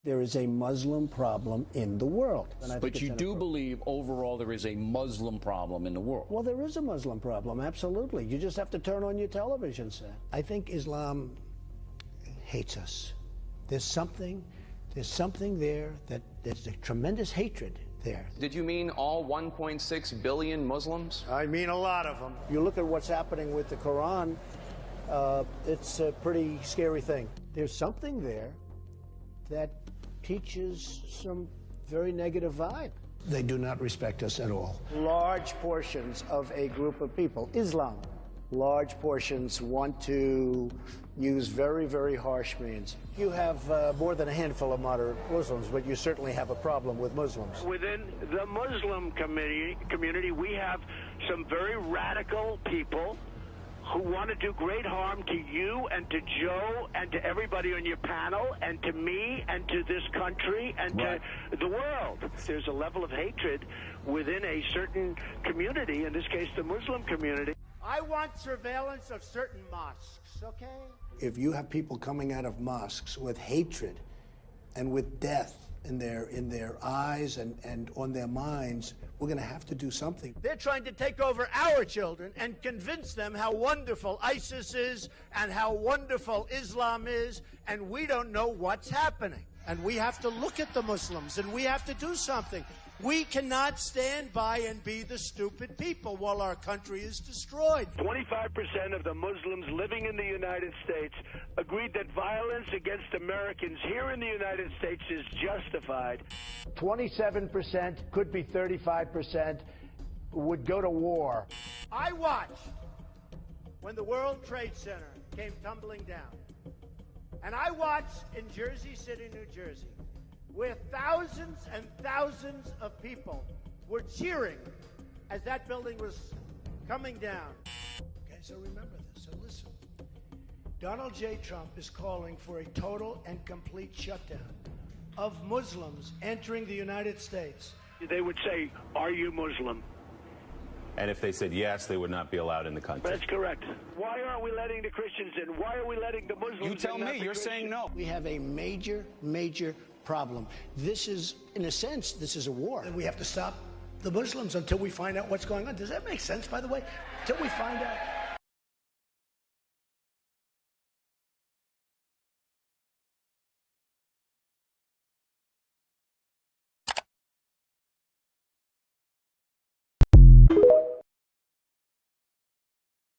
There is a Muslim problem in the world. But you do believe overall there is a Muslim problem in the world? Well, there is a Muslim problem, absolutely. You just have to turn on your television set. I think Islam hates us. There's something there that there's a tremendous hatred there. Did you mean all 1.6 billion Muslims? I mean a lot of them. You look at what's happening with the Quran, it's a pretty scary thing. There's something there that teaches some very negative vibe. They do not respect us at all. Large portions of a group of people, Islam, large portions want to use very, very harsh means. You have more than a handful of moderate Muslims, but you certainly have a problem with Muslims. Within the Muslim community, we have some very radical people who want to do great harm to you and to Joe and to everybody on your panel and to me and to this country and to the world. There's a level of hatred within a certain community, in this case the Muslim community. I want surveillance of certain mosques, okay? If you have people coming out of mosques with hatred and with death in their eyes and on their minds, we're going to have to do something. They're trying to take over our children and convince them how wonderful ISIS is and how wonderful Islam is, and we don't know what's happening. And we have to look at the Muslims, and we have to do something. We cannot stand by and be the stupid people while our country is destroyed. 25% of the Muslims living in the United States agreed that violence against Americans here in the United States is justified. 27%, could be 35%, would go to war. I watched when the World Trade Center came tumbling down. And I watched in Jersey City, New Jersey, where thousands and thousands of people were cheering as that building was coming down. Okay, so remember this. So listen. Donald J. Trump is calling for a total and complete shutdown of Muslims entering the United States. They would say, "Are you Muslim?" And if they said yes, they would not be allowed in the country. That's correct. Why aren't we letting the Christians in? Why are we letting the Muslims in? You tell me. You're saying no. We have a major, major problem. This is, in a sense, this is a war. And we have to stop the Muslims until we find out what's going on. Does that make sense, by the way? Until we find out.